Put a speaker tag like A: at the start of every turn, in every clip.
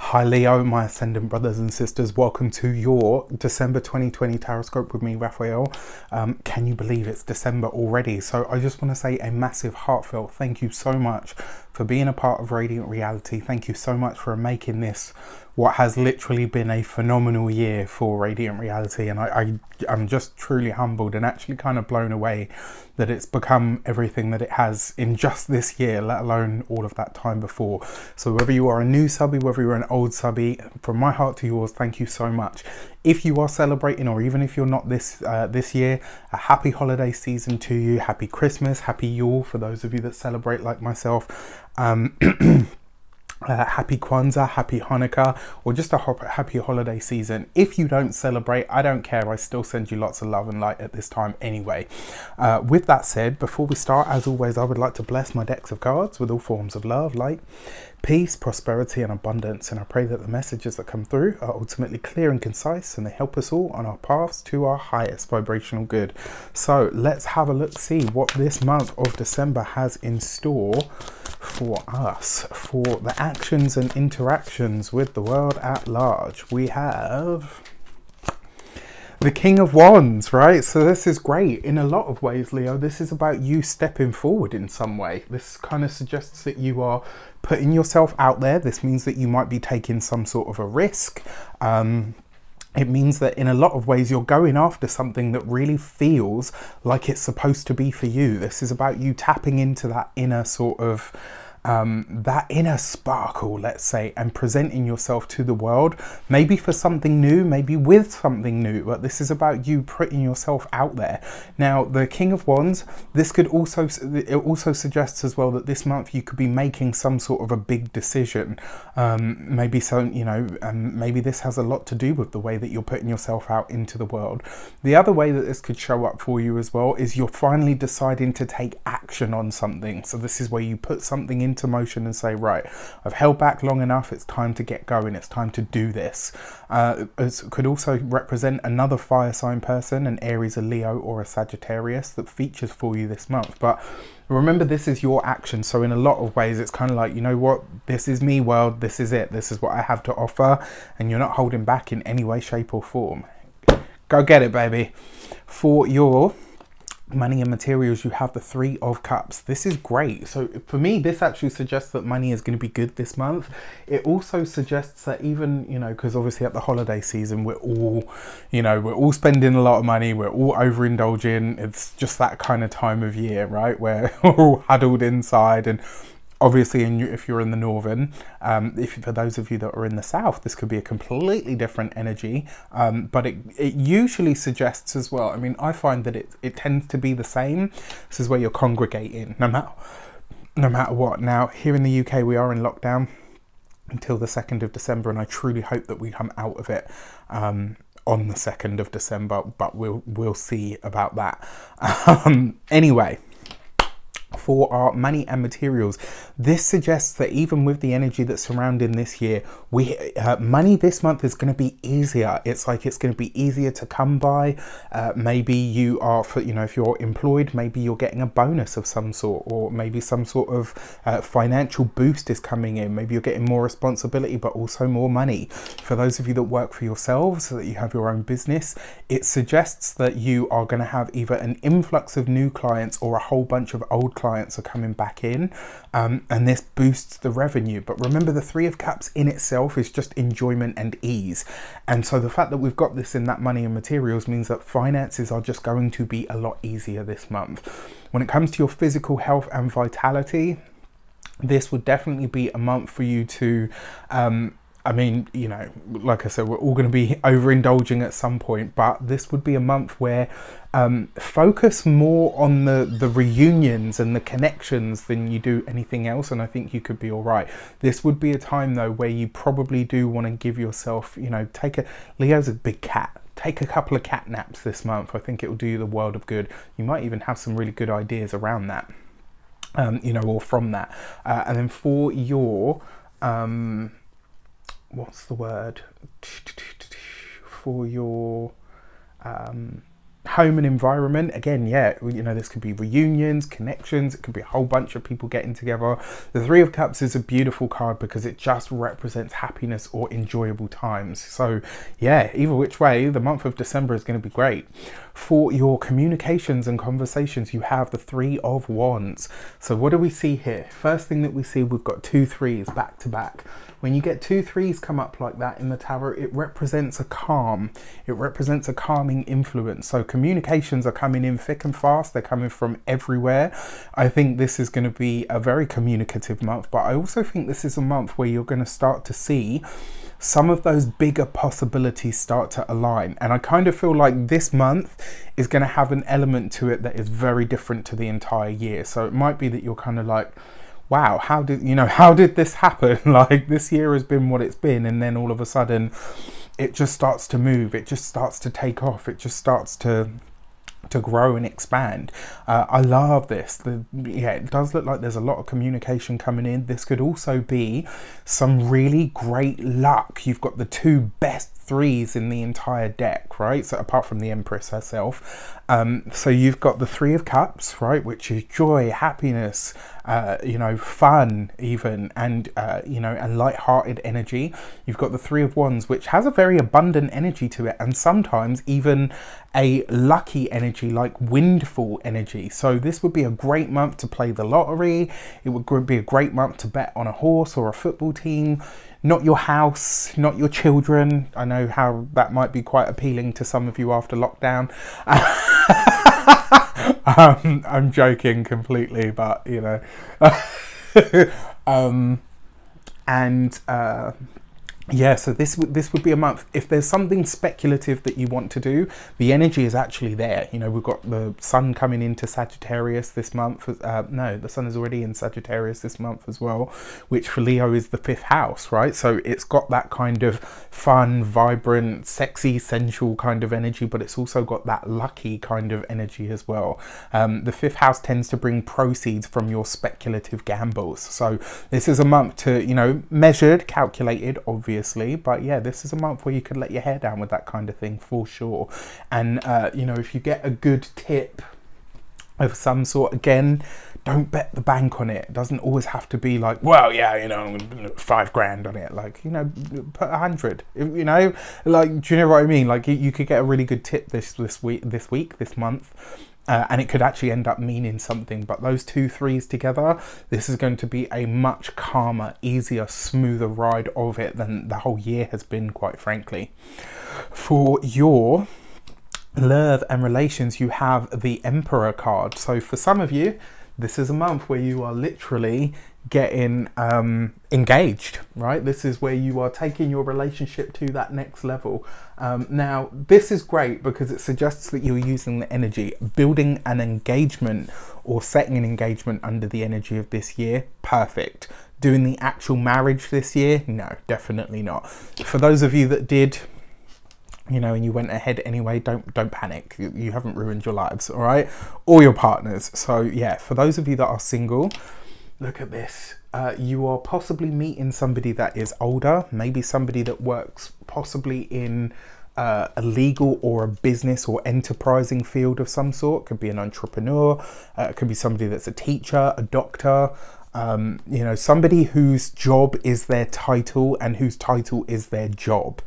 A: Hi Leo, my ascendant brothers and sisters, welcome to your December 2020 Taroscope with me, Raphael. Can you believe it's December already? So I just want to say a massive heartfelt thank you so much for being a part of Radiant Reality. Thank you so much for making this what has literally been a phenomenal year for Radiant Reality, and I'm just truly humbled and actually kind of blown away that it's become everything that it has in just this year, let alone all of that time before. So whether you are a new subby, whether you're an old subby, from my heart to yours, thank you so much. If you are celebrating, or even if you're not this year, a happy holiday season to you, happy Christmas, happy Yule for those of you that celebrate like myself. Happy Kwanzaa, happy Hanukkah, or just a happy holiday season. If you don't celebrate, I don't care. I still send you lots of love and light at this time anyway. With that said, before we start, as always, I would like to bless my decks of cards with all forms of love, light, peace, prosperity and abundance, and I pray that the messages that come through are ultimately clear and concise, and they help us all on our paths to our highest vibrational good. So let's have a look, see what this month of December has in store for us, for the actions and interactions with the world at large. We have the King of Wands, right? So this is great in a lot of ways, Leo. This is about you stepping forward in some way. This kind of suggests that you are putting yourself out there. This means that you might be taking some sort of a risk. It means that in a lot of ways you're going after something that really feels like it's supposed to be for you. This is about you tapping into that inner sort of that inner sparkle, let's say, and presenting yourself to the world, maybe for something new, maybe with something new, but this is about you putting yourself out there. Now, the King of Wands, this could also, it also suggests as well that this month you could be making some sort of a big decision. Maybe some, you know, maybe this has a lot to do with the way that you're putting yourself out into the world. The other way that this could show up for you as well is you're finally deciding to take action on something. So this is where you put something into motion and say, right, I've held back long enough, it's time to get going, it's time to do this. It could also represent another fire sign person, an Aries, a Leo or a Sagittarius that features for you this month. But remember, this is your action, so in a lot of ways it's kind of like, you know what, this is me world, this is it, this is what I have to offer, and you're not holding back in any way, shape or form. Go get it, baby. For your money and materials, you have the Three of Cups. This is great. So for me, this actually suggests that money is going to be good this month. It also suggests that even, you know, because obviously at the holiday season, we're all, you know, we're all spending a lot of money, we're all overindulging. It's just that kind of time of year, right, where we're all huddled inside. And obviously, if you're in the northern, for those of you that are in the south, this could be a completely different energy. But it usually suggests as well, I mean, I find that it tends to be the same. This is where you're congregating, no matter what. Now, here in the UK, we are in lockdown until the 2nd of December, and I truly hope that we come out of it on the 2nd of December, but we'll see about that. Anyway, for our money and materials, this suggests that even with the energy that's surrounding this year, money this month is going to be easier. It's like it's going to be easier to come by. Maybe you are, you know, if you're employed, maybe you're getting a bonus of some sort, or maybe some sort of financial boost is coming in. Maybe you're getting more responsibility, but also more money. For those of you that work for yourselves, so that you have your own business, it suggests that you are going to have either an influx of new clients or a whole bunch of old clients are coming back in, and this boosts the revenue. But remember, the Three of Cups in itself is just enjoyment and ease, and so the fact that we've got this in that money and materials means that finances are just going to be a lot easier this month. When it comes to your physical health and vitality, this would definitely be a month for you to I mean, you know, like I said, we're all going to be overindulging at some point, but this would be a month where focus more on the reunions and the connections than you do anything else, and I think you could be all right. This would be a time, though, where you probably do want to give yourself, you know, Leo's a big cat. Take a couple of cat naps this month. I think it will do you the world of good. You might even have some really good ideas around that, you know, or from that. And then for your what's the word, for your home and environment, again, yeah, you know, this could be reunions, connections, it could be a whole bunch of people getting together. The Three of Cups is a beautiful card because it just represents happiness or enjoyable times. So yeah, either which way, the month of December is going to be great. For your communications and conversations, you have the Three of Wands. So what do we see here? First thing that we see, we've got 2 3s back to back. When you get 2 3s come up like that in the tarot, it represents a calm. It represents a calming influence. So communications are coming in thick and fast. They're coming from everywhere. I think this is going to be a very communicative month, but I also think this is a month where you're going to start to see some of those bigger possibilities start to align. And I kind of feel like this month is going to have an element to it that is very different to the entire year. So it might be that you're kind of like, wow, how did this happen? Like, this year has been what it's been, and then all of a sudden it just starts to move, it just starts to take off, it just starts to grow and expand. I love this. Yeah, it does look like there's a lot of communication coming in. This could also be some really great luck. You've got the 2 best 3s in the entire deck, right? So apart from the Empress herself, so you've got the 3 of Cups, right, which is joy, happiness, you know, fun even, and you know, and light-hearted energy. You've got the 3 of Wands, which has a very abundant energy to it, and sometimes even a lucky energy, like windfall energy. So this would be a great month to play the lottery. It would be a great month to bet on a horse or a football team. Not your house, not your children. I know how that might be quite appealing to some of you after lockdown. I'm joking completely, but you know. Yeah, so this would be a month. If there's something speculative that you want to do, the energy is actually there. You know, we've got the sun coming into Sagittarius this month. No, the sun is already in Sagittarius this month as well, which for Leo is the 5th house, right? So it's got that kind of fun, vibrant, sexy, sensual kind of energy, but it's also got that lucky kind of energy as well. The 5th house tends to bring proceeds from your speculative gambles. So this is a month to, you know, measured, calculated, obviously. But yeah, this is a month where you can let your hair down with that kind of thing for sure. And you know, if you get a good tip of some sort, again, don't bet the bank on it. It doesn't always have to be like, well, yeah, you know, $5,000 on it. Like, you know, put 100. You know, like, do you know what I mean? Like, you could get a really good tip this month. And it could actually end up meaning something. But those 2 3s together, this is going to be a much calmer, easier, smoother ride of it than the whole year has been, quite frankly. For your love and relations, you have the Emperor card. So for some of you, this is a month where you are literally getting engaged, right? This is where you are taking your relationship to that next level. Now, this is great because it suggests that you're using the energy, building an engagement or setting an engagement under the energy of this year. Perfect. Doing the actual marriage this year? No, definitely not. For those of you that did, you know, and you went ahead anyway, don't panic. You haven't ruined your lives, all right? Or your partners. So yeah, for those of you that are single, look at this. You are possibly meeting somebody that is older, maybe somebody that works possibly in a legal or a business or enterprising field of some sort. Could be an entrepreneur, could be somebody that's a teacher, a doctor, you know, somebody whose job is their title and whose title is their job.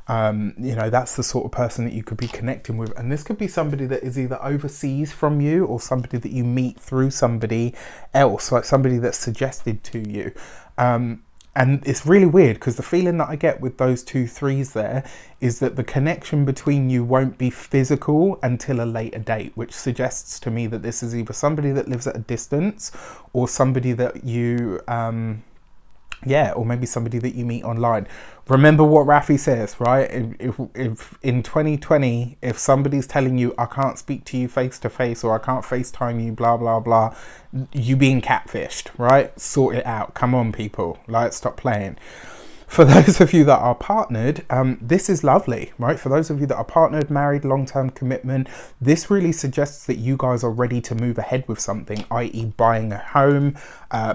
A: You know, that's the sort of person that you could be connecting with. And this could be somebody that is either overseas from you or somebody that you meet through somebody else, like somebody that's suggested to you. And it's really weird because the feeling that I get with those 2 3s there is that the connection between you won't be physical until a later date, which suggests to me that this is either somebody that lives at a distance or somebody that you yeah, or maybe somebody that you meet online. Remember what Rafi says, right? If in 2020, if somebody's telling you, I can't speak to you face to face, or I can't FaceTime you, blah, blah, blah, you being catfished, right? Sort it out. Come on, people. Like, stop playing. For those of you that are partnered, this is lovely, right? For those of you that are partnered, married, long-term commitment, this really suggests that you guys are ready to move ahead with something, i.e. buying a home,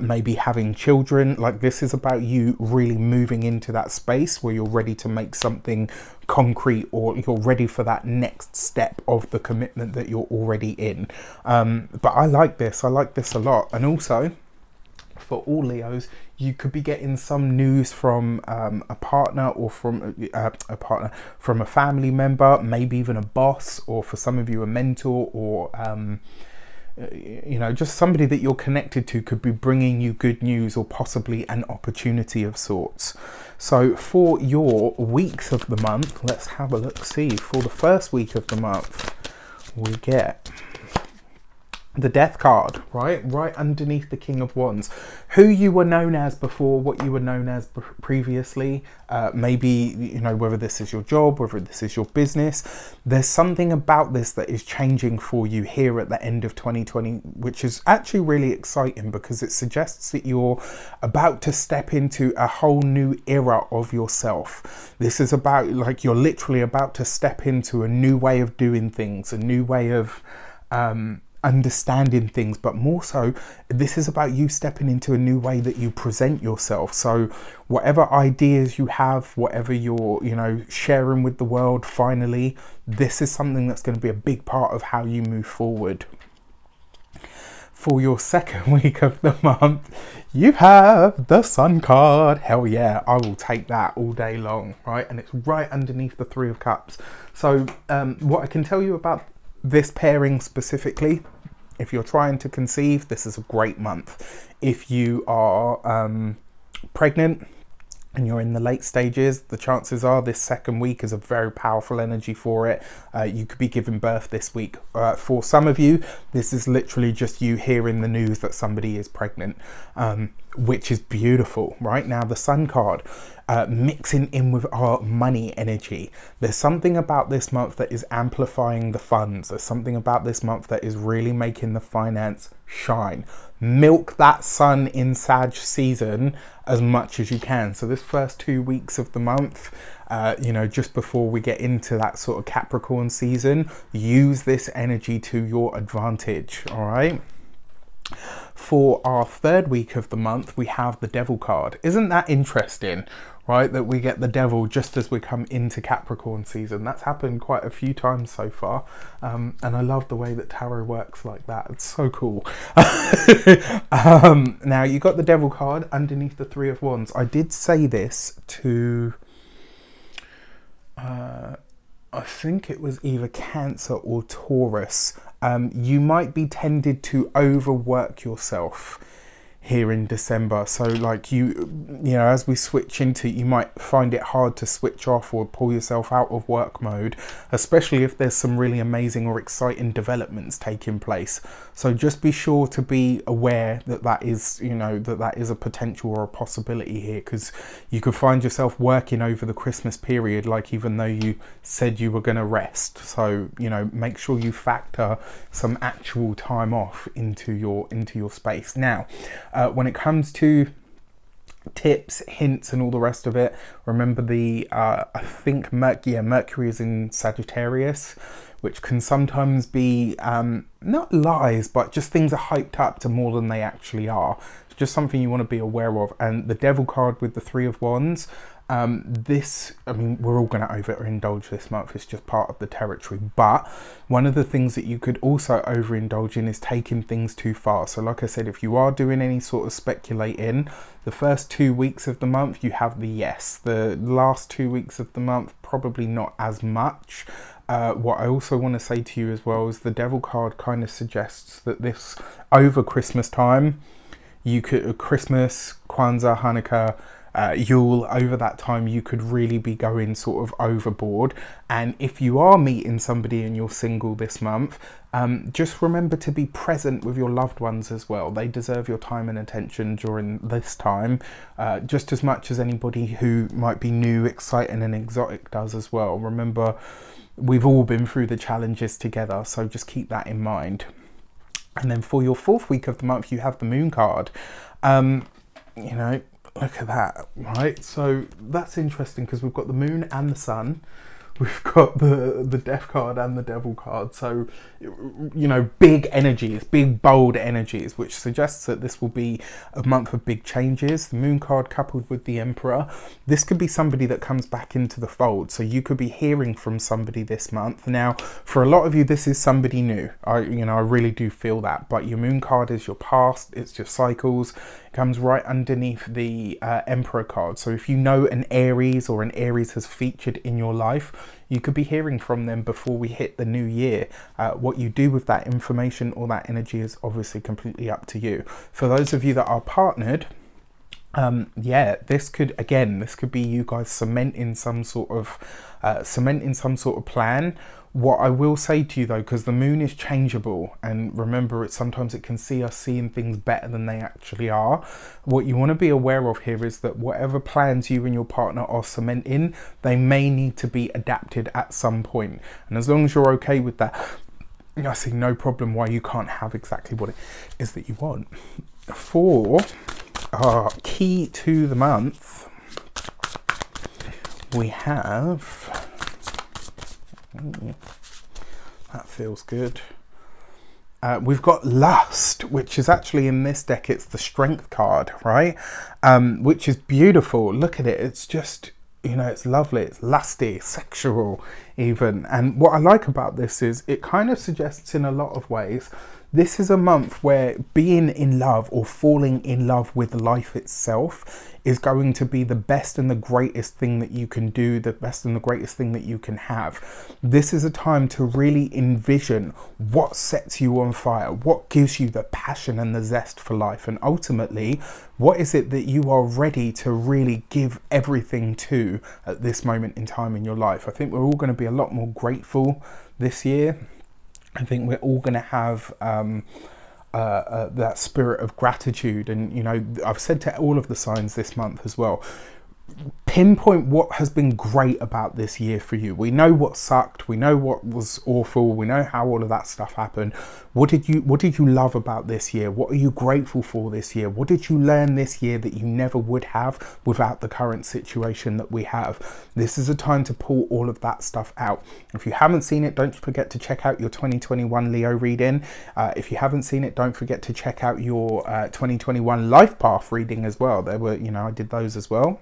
A: maybe having children. Like, this is about you really moving into that space where you're ready to make something concrete, or you're ready for that next step of the commitment that you're already in. But I like this a lot. And also, for all Leos, you could be getting some news from a partner, or from a family member, maybe even a boss, or for some of you a mentor, or you know, just somebody that you're connected to could be bringing you good news, or possibly an opportunity of sorts. So for your weeks of the month, let's have a look. See, for the first week of the month, we get the Death card, right underneath the King of Wands. Who you were known as before, what you were known as previously, maybe, you know, whether this is your job, whether this is your business, there's something about this that is changing for you here at the end of 2020, which is actually really exciting, because it suggests that you're about to step into a whole new era of yourself. This is about, like, you're literally about to step into a new way of doing things, a new way of understanding things, but more so, this is about you stepping into a new way that you present yourself. So whatever ideas you have, whatever you're, you know, sharing with the world, finally, this is something that's going to be a big part of how you move forward. For your second week of the month, you have the Sun card. Hell yeah, I will take that all day long, right? And it's right underneath the Three of Cups. So what I can tell you about this pairing specifically, if you're trying to conceive, this is a great month. If you are pregnant and you're in the late stages, the chances are this second week is a very powerful energy for it. You could be giving birth this week. For some of you, this is literally just you hearing the news that somebody is pregnant, which is beautiful. Right now, the Sun card, mixing in with our money energy. There's something about this month that is amplifying the funds. There's something about this month that is really making the finance shine. Milk that Sun in Sag season as much as you can. So this first 2 weeks of the month, you know, just before we get into that sort of Capricorn season, use this energy to your advantage. All right. For our third week of the month, we have the Devil card. Isn't that interesting, right? That we get the Devil just as we come into Capricorn season. That's happened quite a few times so far. And I love the way that tarot works like that. It's so cool. Now, you got the Devil card underneath the Three of Wands. I did say this to, I think it was either Cancer or Taurus. You might be tended to overwork yourself here in December. So like you know, as we switch into, you might find it hard to switch off or pull yourself out of work mode, especially if there's some really amazing or exciting developments taking place. So just be sure to be aware that that is, you know, that is a potential or a possibility here, because you could find yourself working over the Christmas period, like, even though you said you were going to rest. So, you know, make sure you factor some actual time off into your space. Now, when it comes to tips, hints, and all the rest of it, remember the I think Mercury is in Sagittarius, which can sometimes be not lies, but just things are hyped up to more than they actually are. It's just something you want to be aware of. And the Devil card with the Three of Wands, this, I mean, we're all going to overindulge this month. It's just part of the territory. But one of the things that you could also overindulge in is taking things too far. So like I said, if you are doing any sort of speculating, the first 2 weeks of the month, you have the yes. The last 2 weeks of the month, probably not as much. What I also want to say to you as well is the Devil card kind of suggests that this, over Christmas time, you could, Christmas, Kwanzaa, Hanukkah, Yule, over that time you could really be going sort of overboard. And if you are meeting somebody and you're single this month, just remember to be present with your loved ones as well. They deserve your time and attention during this time, just as much as anybody who might be new, exciting and exotic does as well. Remember, we've all been through the challenges together, so just keep that in mind. And then for your fourth week of the month, you have the Moon card. You know, Look at that, right? So that's interesting because we've got the moon and the sun. We've got the death card and the devil card. So, you know, big energies, big bold energies, which suggests that this will be a month of big changes. The moon card coupled with the emperor. This could be somebody that comes back into the fold. So you could be hearing from somebody this month. Now, for a lot of you, this is somebody new. I really do feel that. But your moon card is your past. It's your cycles. It comes right underneath the emperor card. So if you know an Aries, or an Aries has featured in your life, you could be hearing from them before we hit the new year. What you do with that information or that energy is obviously completely up to you. For those of you that are partnered, yeah, this could be you guys cementing some sort of plan. What I will say to you though, because the moon is changeable, and remember, sometimes it can see us seeing things better than they actually are. What you want to be aware of here is that whatever plans you and your partner are cementing, they may need to be adapted at some point. And as long as you're okay with that, I see no problem why you can't have exactly what it is that you want. For our key to the month, we have... that feels good. We've got lust, which is actually in this deck, it's the strength card, right? Which is beautiful. Look at it. It's just, you know, it's lovely. It's lusty, sexual even. And what I like about this is it kind of suggests in a lot of ways, this is a month where being in love or falling in love with life itself is going to be the best and the greatest thing that you can do, the best and the greatest thing that you can have. This is a time to really envision what sets you on fire, what gives you the passion and the zest for life, and ultimately, what is it that you are ready to really give everything to at this moment in time in your life. I think we're all going to be a lot more grateful this year. I think we're all going to have that spirit of gratitude. And, you know, I've said to all of the signs this month as well, pinpoint what has been great about this year for you. We know what sucked, we know what was awful, we know how all of that stuff happened. What did you love about this year? What are you grateful for this year? What did you learn this year that you never would have without the current situation that we have? This is a time to pull all of that stuff out. If you haven't seen it, don't forget to check out your 2021 Leo reading. If you haven't seen it, don't forget to check out your 2021 life path reading as well. There were, you know, I did those as well.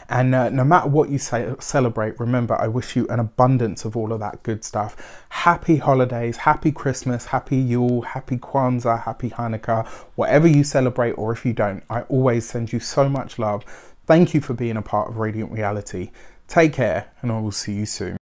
A: And no matter what you celebrate, remember, I wish you an abundance of all of that good stuff. Happy holidays, happy Christmas, happy Yule, happy Kwanzaa, happy Hanukkah, whatever you celebrate, or if you don't, I always send you so much love. Thank you for being a part of Radiant Reality. Take care, and I will see you soon.